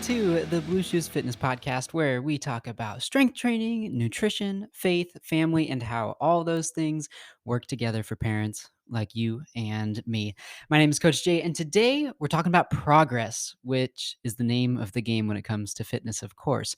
to the Blue Shoes Fitness Podcast, where we talk about strength training, nutrition, faith, family, and how all those things work together for parents like you and me. My name is Coach Jay, and today we're talking about progress, which is the name of the game when it comes to fitness, of course.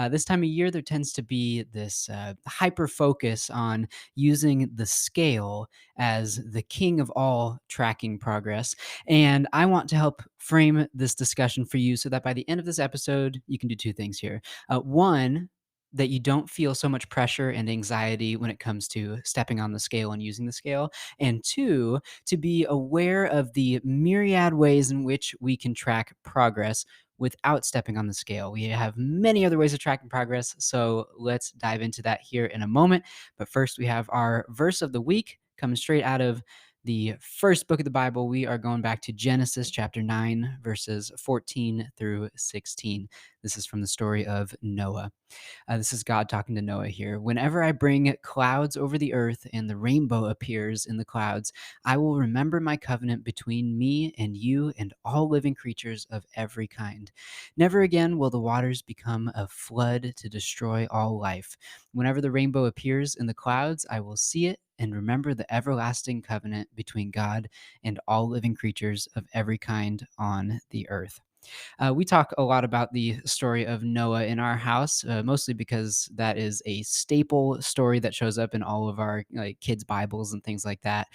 This time of year, there tends to be this hyper focus on using the scale as the king of all tracking progress. And I want to help frame this discussion for you so that by the end of this episode, you can do two things here. One, that you don't feel so much pressure and anxiety when it comes to stepping on the scale and using the scale. And two, to be aware of the myriad ways in which we can track progress without stepping on the scale. We have many other ways of tracking progress. So let's dive into that here in a moment. But first, we have our verse of the week coming straight out of the first book of the Bible. We are going back to Genesis chapter 9, verses 14 through 16. This is from the story of Noah. This is God talking to Noah here. Whenever I bring clouds over the earth and the rainbow appears in the clouds, I will remember my covenant between me and you and all living creatures of every kind. Never again will the waters become a flood to destroy all life. Whenever the rainbow appears in the clouds, I will see it and remember the everlasting covenant between God and all living creatures of every kind on the earth. We talk a lot about the story of Noah in our house, mostly because that is a staple story that shows up in all of our kids' Bibles and things like that.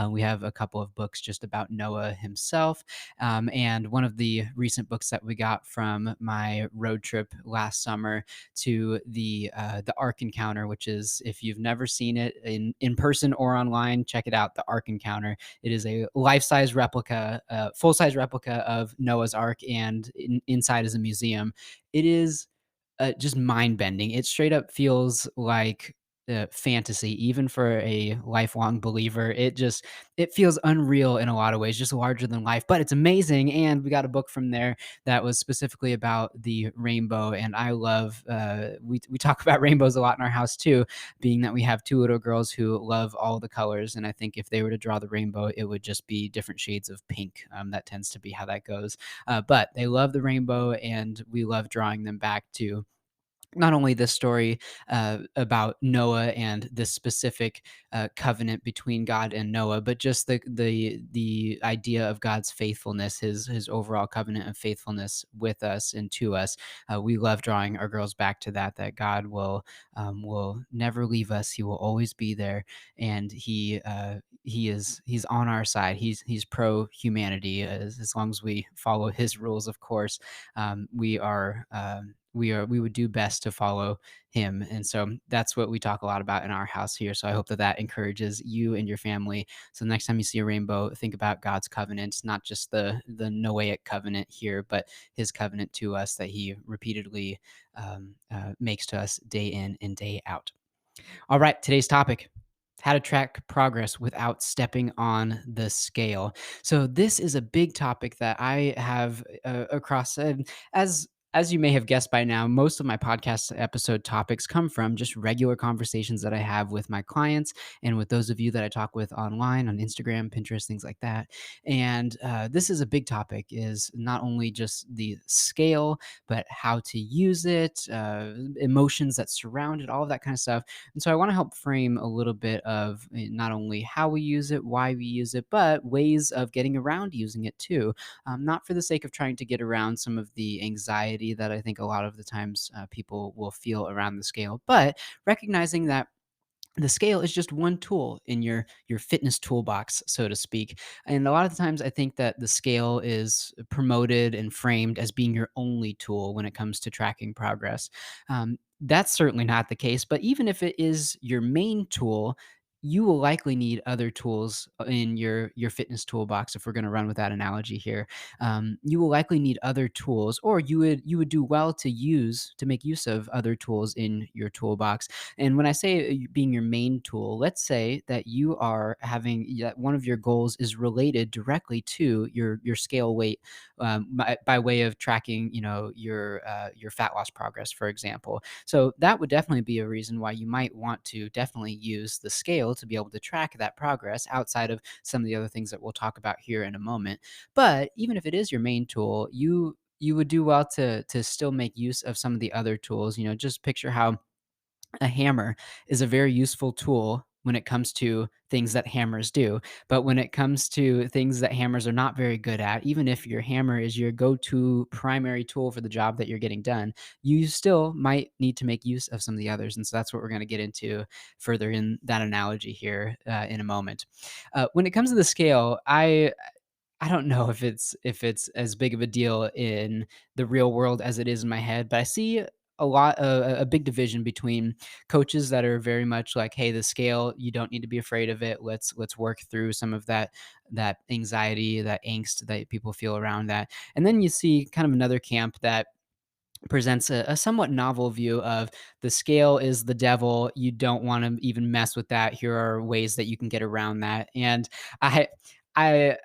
We have a couple of books just about Noah himself, and one of the recent books that we got from my road trip last summer to the Ark Encounter, which is, if you've never seen it in person or online, check it out. The Ark Encounter. It is a life-size replica, full-size replica of Noah's Ark, and inside is a museum. It is just mind bending. It straight up feels like fantasy, even for a lifelong believer. It feels unreal in a lot of ways, just larger than life. But it's amazing. And we got a book from there that was specifically about the rainbow. And I love we talk about rainbows a lot in our house too, being that we have two little girls who love all the colors. And I think if they were to draw the rainbow, it would just be different shades of pink. That tends to be how that goes. But they love the rainbow, and we love drawing them back to not only this story about Noah and this specific covenant between God and Noah, but just the idea of God's faithfulness, his overall covenant of faithfulness with us and to us. We love drawing our girls back to that. That God will never leave us. He will always be there, and he's on our side. He's pro humanity as long as we follow His rules, of course. We are. We would do best to follow him. And so that's what we talk a lot about in our house here. So I hope that that encourages you and your family. So next time you see a rainbow, think about God's covenants, not just the Noahic covenant here, but his covenant to us that he repeatedly makes to us day in and day out. All right, today's topic: how to track progress without stepping on the scale. So this is a big topic that I have across as you may have guessed by now, most of my podcast episode topics come from just regular conversations that I have with my clients and with those of you that I talk with online on Instagram, Pinterest, things like that. And this is a big topic: is not only just the scale, but how to use it, emotions that surround it, all of that kind of stuff. And so I want to help frame a little bit of not only how we use it, why we use it, but ways of getting around using it too. Not for the sake of trying to get around some of the anxiety that I think a lot of the times people will feel around the scale, but recognizing that the scale is just one tool in your fitness toolbox, so to speak. And a lot of the times I think that the scale is promoted and framed as being your only tool when it comes to tracking progress. That's certainly not the case, but even if it is your main tool, you will likely need other tools in your fitness toolbox. If we're going to run with that analogy here, you will likely need other tools, or you would do well to make use of other tools in your toolbox. And when I say being your main tool, let's say that you are having that one of your goals is related directly to your scale weight, by way of tracking, your fat loss progress, for example. So that would definitely be a reason why you might want to definitely use the scale to be able to track that progress outside of some of the other things that we'll talk about here in a moment. But even if it is your main tool, you would do well to still make use of some of the other tools. Just picture how a hammer is a very useful tool when it comes to things that hammers do. But when it comes to things that hammers are not very good at, even if your hammer is your go to primary tool for the job that you're getting done, you still might need to make use of some of the others. And so that's what we're going to get into further in that analogy here in a moment. When it comes to the scale, I don't know if it's as big of a deal in the real world as it is in my head, but I see a big division between coaches that are very much like, "Hey, the scale, you don't need to be afraid of it. Let's work through some of that anxiety, that angst that people feel around that." And then you see kind of another camp that presents a somewhat novel view of the scale is the devil. You don't want to even mess with that. Here are ways that you can get around that. And I I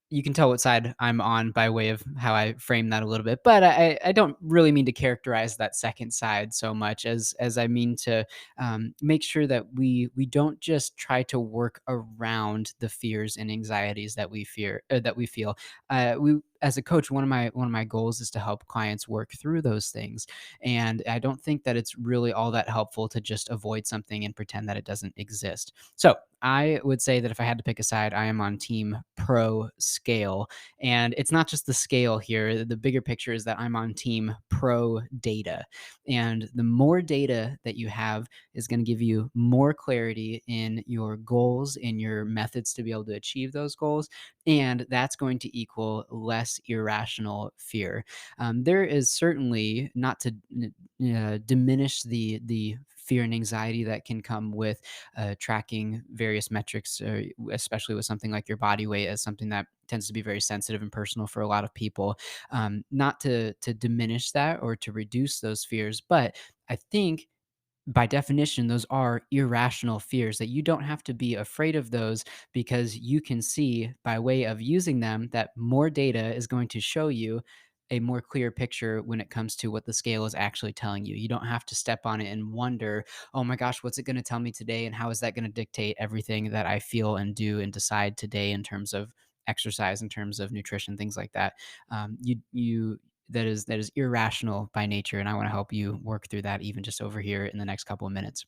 you can tell what side I'm on by way of how I frame that a little bit, but I don't really mean to characterize that second side so much as I mean to make sure that we don't just try to work around the fears and anxieties that we feel. We As a coach, one of my goals is to help clients work through those things, and I don't think that it's really all that helpful to just avoid something and pretend that it doesn't exist. So I would say that if I had to pick a side, I am on team pro scale. And it's not just the scale here. The bigger picture is that I'm on team pro data. And the more data that you have is going to give you more clarity in your goals, in your methods to be able to achieve those goals. And that's going to equal less irrational fear. There is certainly not to diminish the fear and anxiety that can come with tracking various metrics, especially with something like your body weight, as something that tends to be very sensitive and personal for a lot of people. Not to diminish that or to reduce those fears, but I think by definition, those are irrational fears that you don't have to be afraid of those because you can see by way of using them that more data is going to show you a more clear picture when it comes to what the scale is actually telling you. You don't have to step on it and wonder, oh my gosh, what's it going to tell me today? And how is that going to dictate everything that I feel and do and decide today in terms of exercise, in terms of nutrition, things like that. You that is irrational by nature, and I want to help you work through that even just over here in the next couple of minutes.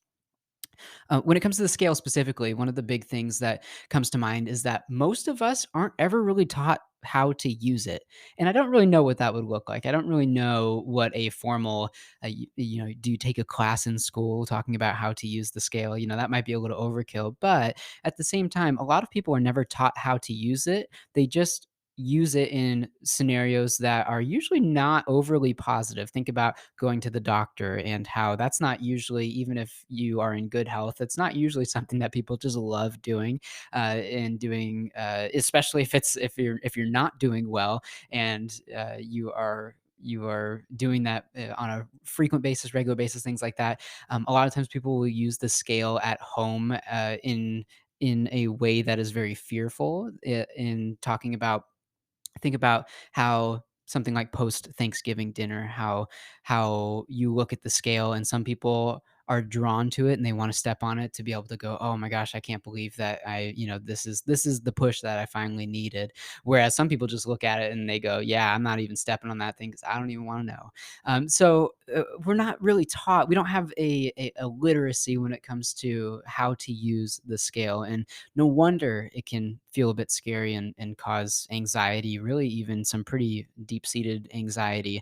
When it comes to the scale specifically, one of the big things that comes to mind is that most of us aren't ever really taught how to use it. And I don't really know what that would look like. I don't really know what a formal, do you take a class in school talking about how to use the scale? That might be a little overkill. But at the same time, a lot of people are never taught how to use it. They just use it in scenarios that are usually not overly positive. Think about going to the doctor and how that's not usually, even if you are in good health, it's not usually something that people just love doing and doing, especially if you're not doing well and you are doing that on a frequent basis, regular basis, things like that. A lot of times people will use the scale at home in a way that is very fearful in talking about. Think about how something like post Thanksgiving dinner, how you look at the scale and some people are drawn to it and they want to step on it to be able to go, "Oh my gosh, I can't believe that this is the push that I finally needed." Whereas some people just look at it and they go, "Yeah, I'm not even stepping on that thing because I don't even want to know." We're not really taught. We don't have a literacy when it comes to how to use the scale, and no wonder it can feel a bit scary and cause anxiety, really, even some pretty deep seated anxiety.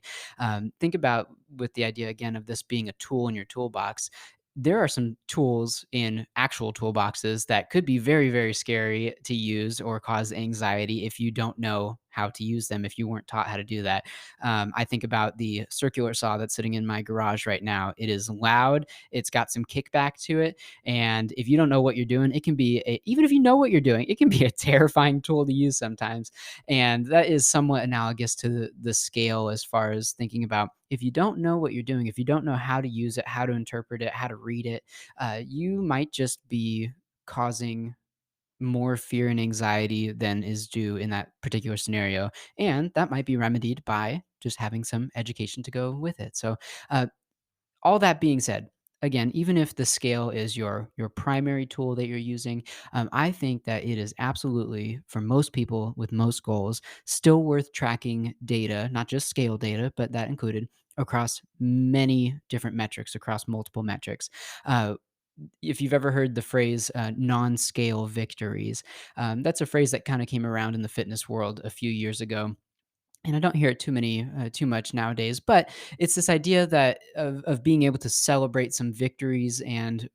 Think about with the idea again of this being a tool in your toolbox. There are some tools in actual toolboxes that could be very, very scary to use or cause anxiety if you don't know how to use them, if you weren't taught how to do that. I think about the circular saw that's sitting in my garage right now. It is loud, it's got some kickback to it, and if you don't know what you're doing, it can be even if you know what you're doing, it can be a terrifying tool to use sometimes. And that is somewhat analogous to the scale as far as thinking about if you don't know what you're doing, if you don't know how to use it, how to interpret it, how to read it, you might just be causing more fear and anxiety than is due in that particular scenario. And that might be remedied by just having some education to go with it. So, all that being said, again, even if the scale is your primary tool that you're using, I think that it is absolutely, for most people with most goals, still worth tracking data, not just scale data, but that included, across many different metrics, across multiple metrics. Uh, if you've ever heard the phrase non-scale victories, that's a phrase that kind of came around in the fitness world a few years ago, and I don't hear it too much nowadays. But it's this idea that of being able to celebrate some victories and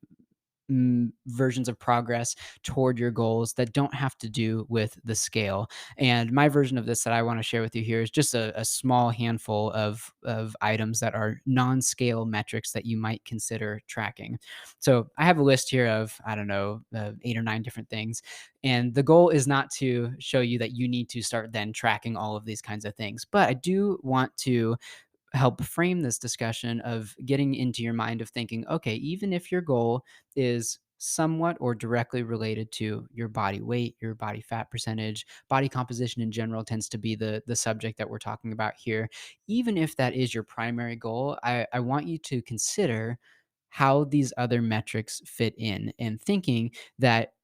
versions of progress toward your goals that don't have to do with the scale. And my version of this that I want to share with you here is just a small handful of items that are non-scale metrics that you might consider tracking. So I have a list here of, I don't know, 8 or 9 different things. And the goal is not to show you that you need to start then tracking all of these kinds of things. But I do want to help frame this discussion of getting into your mind of thinking, okay, even if your goal is somewhat or directly related to your body weight, your body fat percentage, body composition in general tends to be the subject that we're talking about here. Even if that is your primary goal, I want you to consider how these other metrics fit in, and thinking that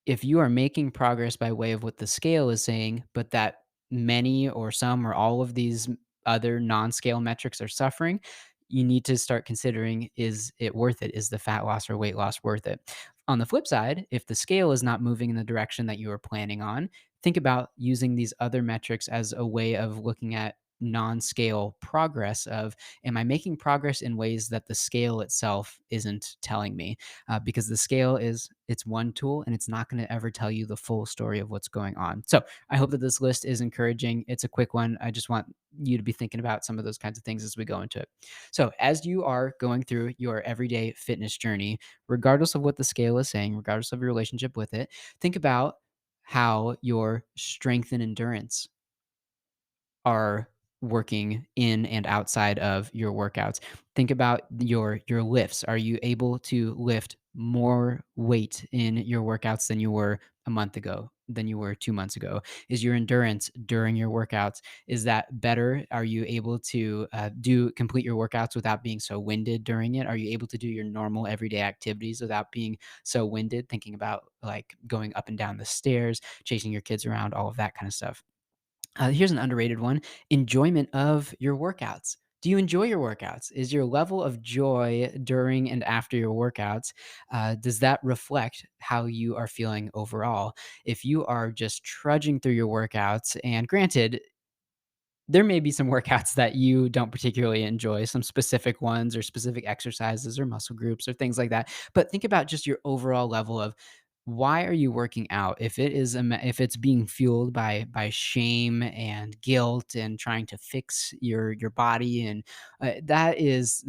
if you are making progress by way of what the scale is saying, but that many or some or all of these other non-scale metrics are suffering, you need to start considering, is it worth it? Is the fat loss or weight loss worth it? On the flip side, if the scale is not moving in the direction that you are planning on, think about using these other metrics as a way of looking at non-scale progress of, am I making progress in ways that the scale itself isn't telling me? Because the scale is, it's one tool and it's not going to ever tell you the full story of what's going on. So I hope that this list is encouraging. It's a quick one. I just want you to be thinking about some of those kinds of things as we go into it. So as you are going through your everyday fitness journey, regardless of what the scale is saying, regardless of your relationship with it, think about how your strength and endurance are working in and outside of your workouts. Think about your lifts. Are you able to lift more weight in your workouts than you were a month ago, than you were 2 months ago? Is your endurance during your workouts, is that better? Are you able to do complete your workouts without being so winded during it? Are you able to do your normal everyday activities without being so winded? Thinking about like going up and down the stairs, chasing your kids around, all of that kind of stuff. Here's an underrated one: enjoyment of your workouts. Do you enjoy your workouts? Is your level of joy during and after your workouts, does that reflect how you are feeling overall? If you are just trudging through your workouts, and granted, there may be some workouts that you don't particularly enjoy, some specific ones or specific exercises or muscle groups or things like that. But think about just your overall level of, why are you working out? If it is if it's being fueled by shame and guilt and trying to fix your body, and that is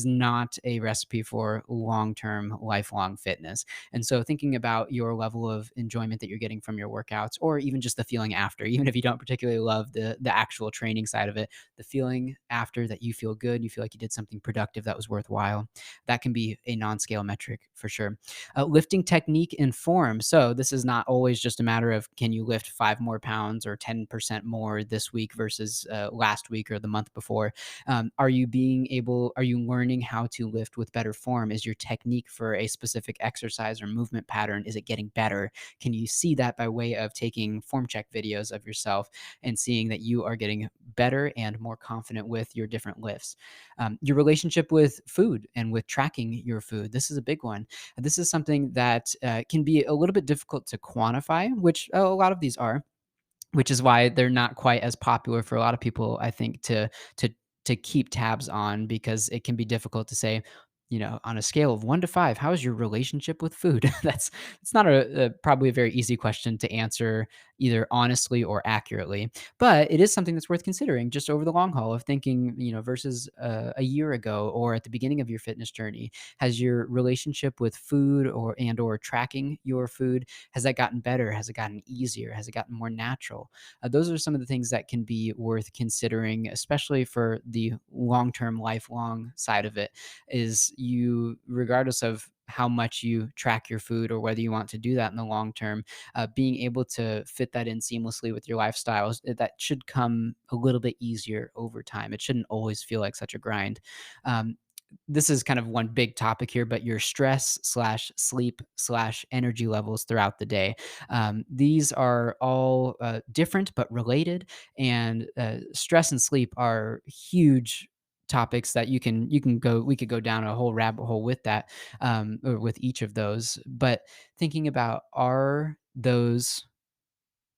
not a recipe for long-term lifelong fitness. And so thinking about your level of enjoyment that you're getting from your workouts, or even just the feeling after, even if you don't particularly love the actual training side of it, the feeling after, that you feel good, you feel like you did something productive that was worthwhile, that can be a non-scale metric for sure. Lifting technique and form. So this is not always just a matter of, can you lift 5 more pounds or 10% more this week versus last week or the month before. Are you being able, are you learning how to lift with better form? Is your technique for a specific exercise or movement pattern, is it getting better? Can you see that by way of taking form check videos of yourself and seeing that you are getting better and more confident with your different lifts? Your relationship with food and with tracking your food. This is a big one. This is something that can be a little bit difficult to quantify, which a lot of these are, which is why they're not quite as popular for a lot of people, I think, to to keep tabs on, because it can be difficult to say, on a scale of 1 to 5, how is your relationship with food? That's it's not a probably a very easy question to answer either honestly or accurately, but it is something that's worth considering just over the long haul of thinking, versus a year ago or at the beginning of your fitness journey. Has your relationship with food or tracking your food, has that gotten better? Has it gotten easier? Has it gotten more natural? Those are some of the things that can be worth considering, especially for the long term, lifelong side of it. Is you, regardless of how much you track your food or whether you want to do that in the long term, being able to fit that in seamlessly with your lifestyles, that should come a little bit easier over time. It shouldn't always feel like such a grind. Um, this is kind of one big topic here, but your stress slash sleep slash energy levels throughout the day. These are all different but related, and stress and sleep are huge topics that you can go we could go down a whole rabbit hole with that, or with each of those. But thinking about, are those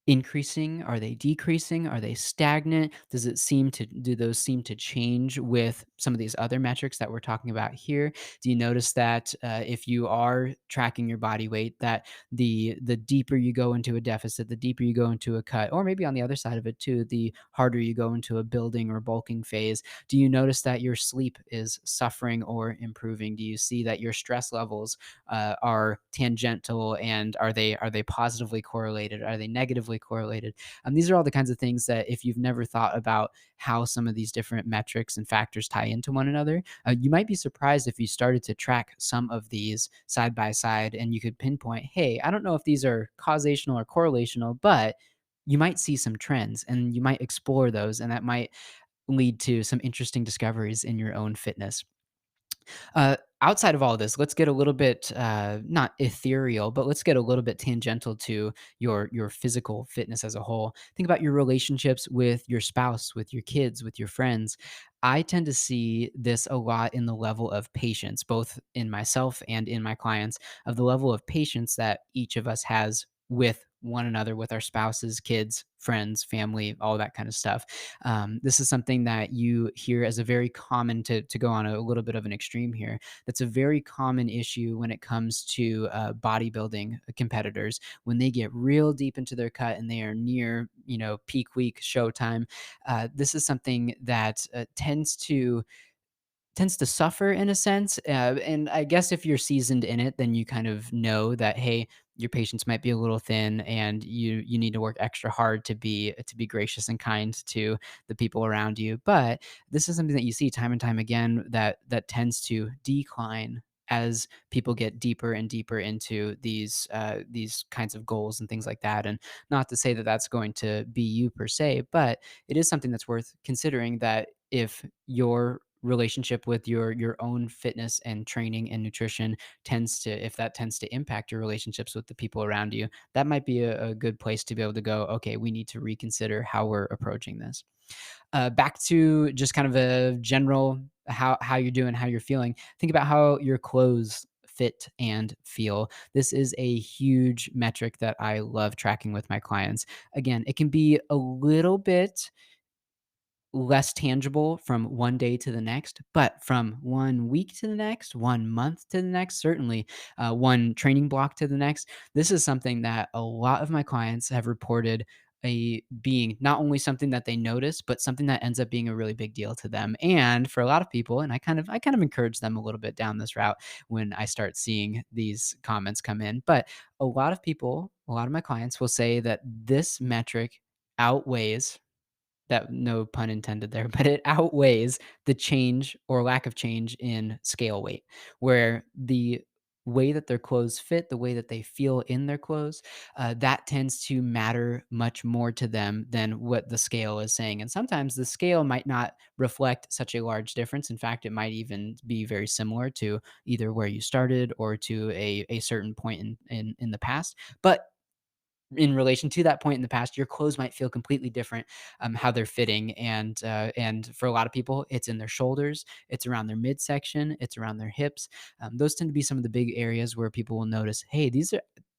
increasing? Are they decreasing? Are they stagnant? Do those seem to change with some of these other metrics that we're talking about here? Do you notice that if you are tracking your body weight, that the deeper you go into a deficit, the deeper you go into a cut, or maybe on the other side of it too, the harder you go into a building or bulking phase, do you notice that your sleep is suffering or improving? Do you see that your stress levels are tangential, and are they positively correlated? Are they negatively correlated? These are all the kinds of things that, if you've never thought about how some of these different metrics and factors tie into one another, you might be surprised if you started to track some of these side by side, and you could pinpoint, hey, I don't know if these are causational or correlational, but you might see some trends and you might explore those, and that might lead to some interesting discoveries in your own fitness. Outside of all of this, let's get a little bit not ethereal, but let's get a little bit tangential to your physical fitness as a whole. Think about your relationships with your spouse, with your kids, with your friends. I tend to see this a lot in the level of patience, both in myself and in my clients, of the level of patience that each of us has with one another, with our spouses, kids, friends, family, all that kind of stuff. This is something that you hear as a very common, to go on a little bit of an extreme here. That's a very common issue when it comes to bodybuilding competitors. When they get real deep into their cut and they are near, peak week showtime, this is something that tends to suffer in a sense. And I guess if you're seasoned in it, then you kind of know that, hey, your patience might be a little thin, and you need to work extra hard to be gracious and kind to the people around you. But this is something that you see time and time again, that tends to decline as people get deeper and deeper into these kinds of goals and things like that. And not to say that that's going to be you per se, but it is something that's worth considering, that if your relationship with your own fitness and training and nutrition if that tends to impact your relationships with the people around you, that might be a good place to be able to go, okay, we need to reconsider how we're approaching this. Back to just kind of a general, how you're doing, how you're feeling. Think about how your clothes fit and feel. This is a huge metric that I love tracking with my clients. Again, it can be a little bit less tangible from one day to the next, but from 1 week to the next, 1 month to the next, certainly one training block to the next, this is something that a lot of my clients have reported being not only something that they notice, but something that ends up being a really big deal to them. And for a lot of people, and I kind of encourage them a little bit down this route when I start seeing these comments come in. But a lot of people, a lot of my clients will say that this metric outweighs, that, no pun intended there, but it outweighs the change or lack of change in scale weight, where the way that their clothes fit, the way that they feel in their clothes, that tends to matter much more to them than what the scale is saying. And sometimes the scale might not reflect such a large difference. In fact, it might even be very similar to either where you started or to a certain point in the past. But in relation to that point in the past, your clothes might feel completely different, how they're fitting. And for a lot of people, it's in their shoulders, it's around their midsection, it's around their hips. Those tend to be some of the big areas where people will notice, hey,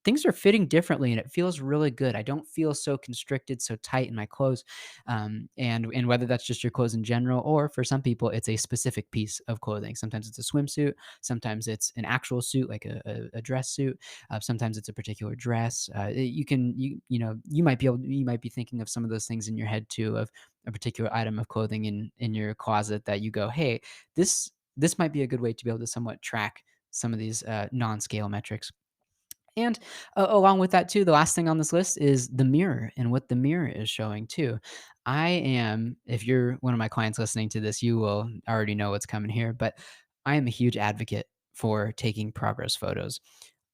things are fitting differently, and it feels really good. I don't feel so constricted, so tight in my clothes. And whether that's just your clothes in general, or for some people, it's a specific piece of clothing. Sometimes it's a swimsuit, sometimes it's an actual suit, like a dress suit. Sometimes it's a particular dress. You might be thinking of some of those things in your head too, of a particular item of clothing in your closet that you go, hey, this might be a good way to be able to somewhat track some of these non-scale metrics. And along with that too, the last thing on this list is the mirror, and what the mirror is showing too. If you're one of my clients listening to this, you will already know what's coming here, but I am a huge advocate for taking progress photos.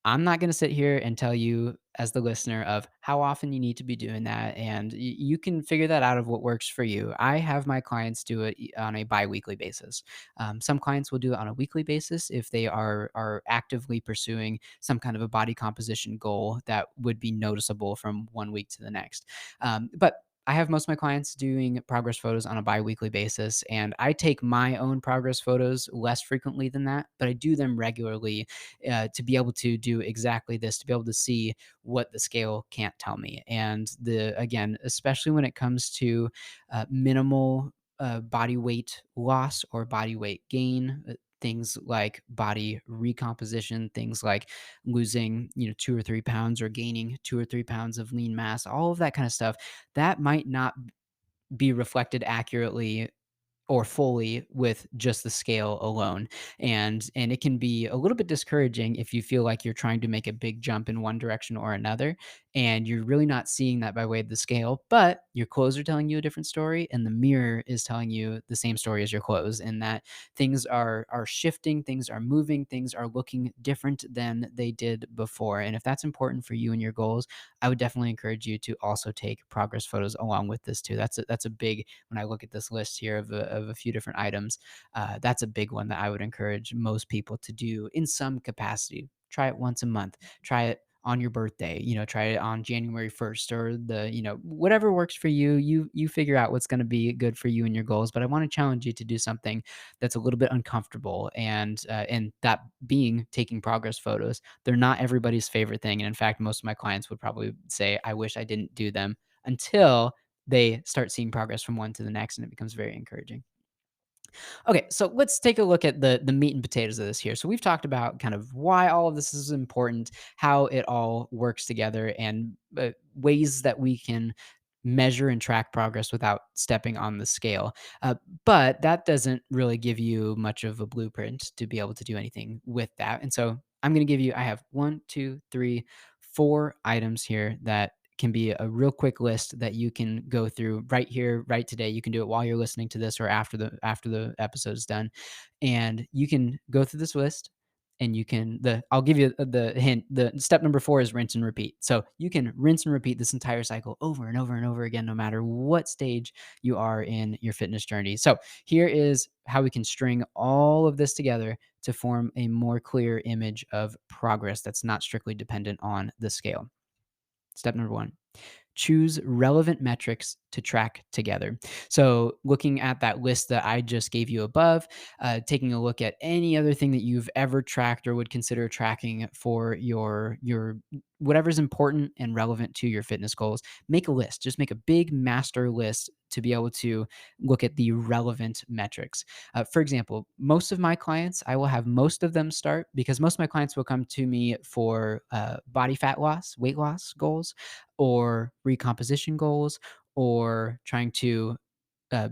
I'm not going to sit here and tell you as the listener of how often you need to be doing that, and you can figure that out of what works for you. I have my clients do it on a biweekly basis. Some clients will do it on a weekly basis if they are actively pursuing some kind of a body composition goal that would be noticeable from one week to the next. But I have most of my clients doing progress photos on a biweekly basis, and I take my own progress photos less frequently than that, but I do them regularly to be able to do exactly this, to be able to see what the scale can't tell me. And the again, especially when it comes to minimal body weight loss or body weight gain. Things like body recomposition, things like losing, 2 or 3 pounds or gaining 2 or 3 pounds of lean mass, all of that kind of stuff that might not be reflected accurately or fully with just the scale alone. And it can be a little bit discouraging if you feel like you're trying to make a big jump in one direction or another, and you're really not seeing that by way of the scale, but your clothes are telling you a different story and the mirror is telling you the same story as your clothes, and that things are shifting, things are moving, things are looking different than they did before. And if that's important for you and your goals, I would definitely encourage you to also take progress photos along with this too. That's a big, when I look at this list here of a few different items, that's a big one that I would encourage most people to do in some capacity. Try it once a month. Try it on your birthday. Try it on January 1st or whatever works for you. You figure out what's going to be good for you and your goals. But I want to challenge you to do something that's a little bit uncomfortable, and that being taking progress photos. They're not everybody's favorite thing, and in fact, most of my clients would probably say, "I wish I didn't do them," until they start seeing progress from one to the next, and it becomes very encouraging. Okay, so let's take a look at the meat and potatoes of this here. So we've talked about kind of why all of this is important, how it all works together, and ways that we can measure and track progress without stepping on the scale. But that doesn't really give you much of a blueprint to be able to do anything with that. And so I'm going to give you, I have one, two, three, 4 items here that can be a real quick list that you can go through right here, right today. You can do it while you're listening to this or after the episode is done. And you can go through this list, and you can the I'll give you the hint. The step number 4 is rinse and repeat. So you can rinse and repeat this entire cycle over and over and over again, no matter what stage you are in your fitness journey. So here is how we can string all of this together to form a more clear image of progress that's not strictly dependent on the scale. Step number 1, choose relevant metrics to track together. So, looking at that list that I just gave you above, taking a look at any other thing that you've ever tracked or would consider tracking for your whatever's important and relevant to your fitness goals, make a list. Just make a big master list to be able to look at the relevant metrics. For example, most of my clients, I will have most of them start, because most of my clients will come to me for body fat loss, weight loss goals, or recomposition goals, or trying to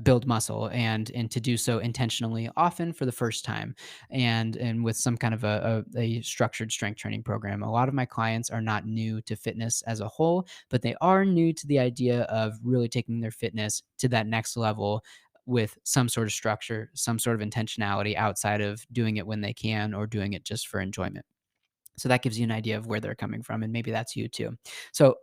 build muscle, and to do so intentionally, often for the first time, and with some kind of a structured strength training program. A lot of my clients are not new to fitness as a whole, but they are new to the idea of really taking their fitness to that next level with some sort of structure, some sort of intentionality outside of doing it when they can or doing it just for enjoyment. So that gives you an idea of where they're coming from, and maybe that's you too. So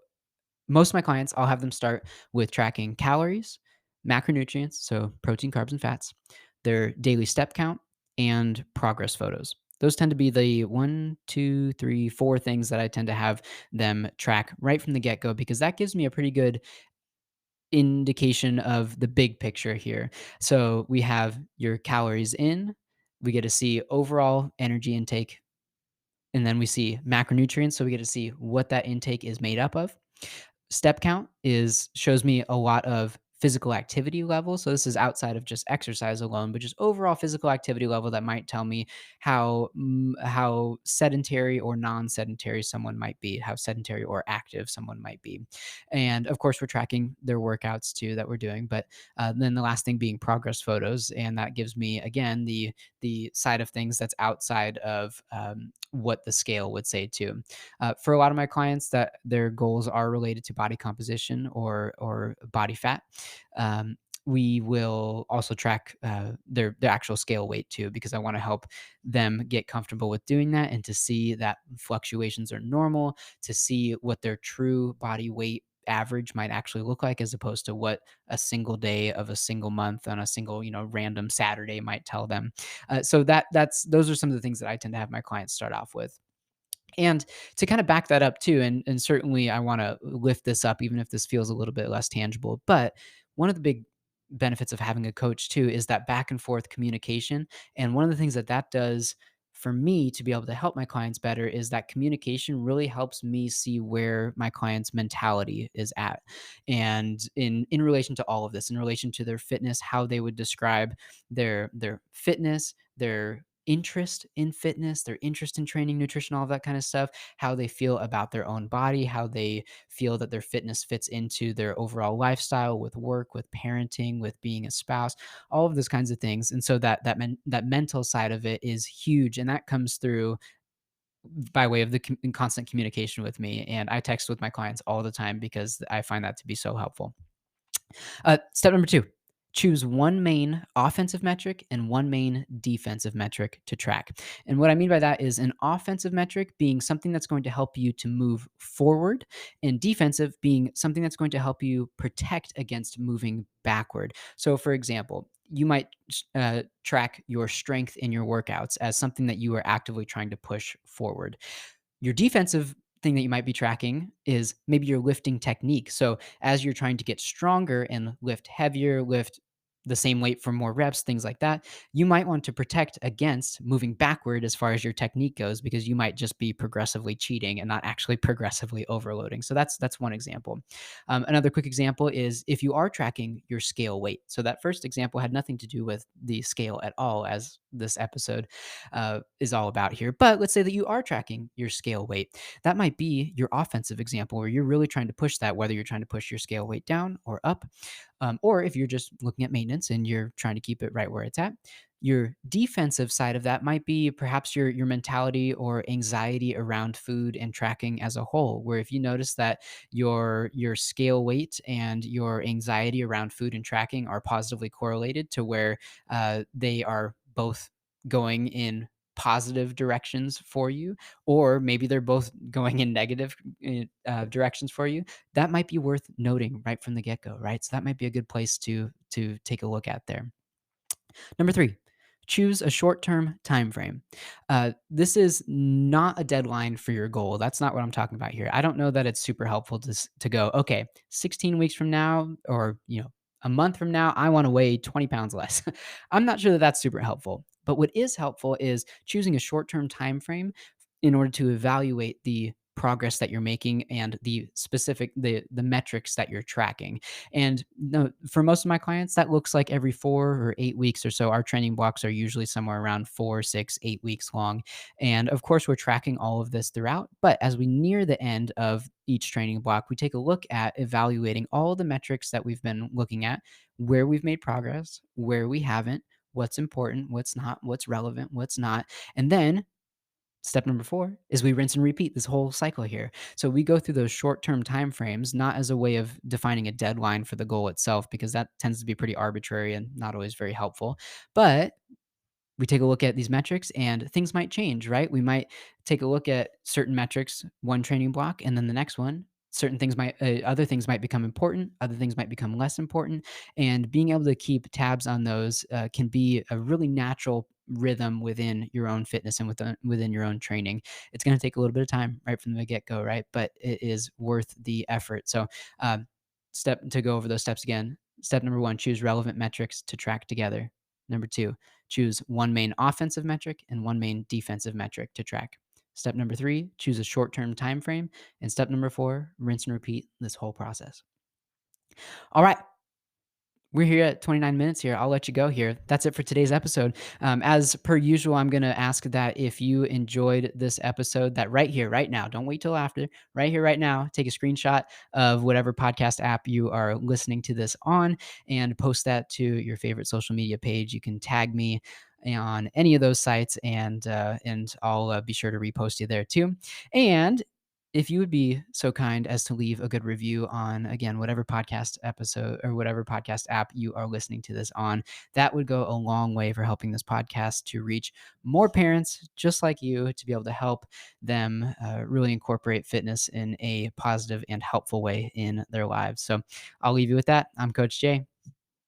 most of my clients, I'll have them start with tracking calories, macronutrients, so protein, carbs, and fats, their daily step count, and progress photos. Those tend to be the 1, 2, 3, 4 things that I tend to have them track right from the get go, because that gives me a pretty good indication of the big picture here. So we have your calories in, we get to see overall energy intake, and then we see macronutrients. So we get to see what that intake is made up of. Step count is shows me a lot of physical activity level. So this is outside of just exercise alone, but just overall physical activity level that might tell me how sedentary or non-sedentary someone might be, how sedentary or active someone might be. And of course, we're tracking their workouts too that we're doing. But then the last thing being progress photos, and that gives me again the side of things that's outside of what the scale would say too. For a lot of my clients, that their goals are related to body composition or body fat. Um, we will also track their actual scale weight too, because I want to help them get comfortable with doing that and to see that fluctuations are normal, to see what their true body weight average might actually look like, as opposed to what a single day of a single month on a single, random Saturday might tell them. So that's those are some of the things that I tend to have my clients start off with. And to kind of back that up too, and certainly I want to lift this up, even if this feels a little bit less tangible. But one of the big benefits of having a coach too is that back and forth communication. And one of the things that does for me to be able to help my clients better is that communication really helps me see where my client's mentality is at. And in relation to all of this, in relation to their fitness, how they would describe their fitness, their interest in fitness, their interest in training, nutrition, all of that kind of stuff, how they feel about their own body, how they feel that their fitness fits into their overall lifestyle with work, with parenting, with being a spouse, all of those kinds of things. And so that mental side of it is huge, and that comes through by way of the constant communication with me. And I text with my clients all the time because I find that to be so helpful. Step number two, choose one main offensive metric and one main defensive metric to track. And what I mean by that is an offensive metric being something that's going to help you to move forward, and defensive being something that's going to help you protect against moving backward. So, for example, you might track your strength in your workouts as something that you are actively trying to push forward. Your defensive thing that you might be tracking is maybe your lifting technique. So as you're trying to get stronger and lift heavier, lift the same weight for more reps, things like that, you might want to protect against moving backward as far as your technique goes, because you might just be progressively cheating and not actually progressively overloading. So that's one example. Another quick example is if you are tracking your scale weight. So that first example had nothing to do with the scale at all, as this episode is all about here. But let's say that you are tracking your scale weight. That might be your offensive example where you're really trying to push that, whether you're trying to push your scale weight down or up, or if you're just looking at maintenance and you're trying to keep it right where it's at. Your defensive side of that might be perhaps your mentality or anxiety around food and tracking as a whole, where if you notice that your scale weight and your anxiety around food and tracking are positively correlated to where they are both going in positive directions for you, or maybe they're both going in negative directions for you, that might be worth noting right from the get-go, right? So that might be a good place to take a look at there. Number three, choose a short-term time frame. This is not a deadline for your goal. That's not what I'm talking about here. I don't know that it's super helpful to go, okay, 16 weeks from now, or a month from now, I want to weigh 20 pounds less. I'm not sure that that's super helpful. But what is helpful is choosing a short-term time frame in order to evaluate the progress that you're making and the metrics that you're tracking. And no, for most of my clients, that looks like every 4 or 8 weeks or so. Our training blocks are usually somewhere around 4, 6, 8 weeks long. And of course, we're tracking all of this throughout. But as we near the end of each training block, we take a look at evaluating all the metrics that we've been looking at, where we've made progress, where we haven't, what's important, what's not, what's relevant, what's not. And then step number four is we rinse and repeat this whole cycle here. So we go through those short-term time frames, not as a way of defining a deadline for the goal itself, because that tends to be pretty arbitrary and not always very helpful. But we take a look at these metrics and things might change, right? We might take a look at certain metrics, one training block, and then the next one, other things might become important, other things might become less important. And being able to keep tabs on those can be a really natural rhythm within your own fitness and within your own training. It's going to take a little bit of time right from the get go, right? But it is worth the effort. So, step to go over those steps again. Step number one, choose relevant metrics to track together. Number two, choose one main offensive metric and one main defensive metric to track. Step number three, choose a short term time frame. And step number four, rinse and repeat this whole process. All right. We're here at 29 minutes here. I'll let you go here. That's it for today's episode. As per usual, I'm going to ask that if you enjoyed this episode, that right here, right now, don't wait till after, right here, right now, take a screenshot of whatever podcast app you are listening to this on and post that to your favorite social media page. You can tag me on any of those sites, and I'll be sure to repost you there too. And if you would be so kind as to leave a good review on, again, whatever podcast episode or whatever podcast app you are listening to this on, that would go a long way for helping this podcast to reach more parents just like you, to be able to help them really incorporate fitness in a positive and helpful way in their lives. So I'll leave you with that. I'm Coach Jay.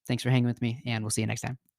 Thanks for hanging with me, and we'll see you next time.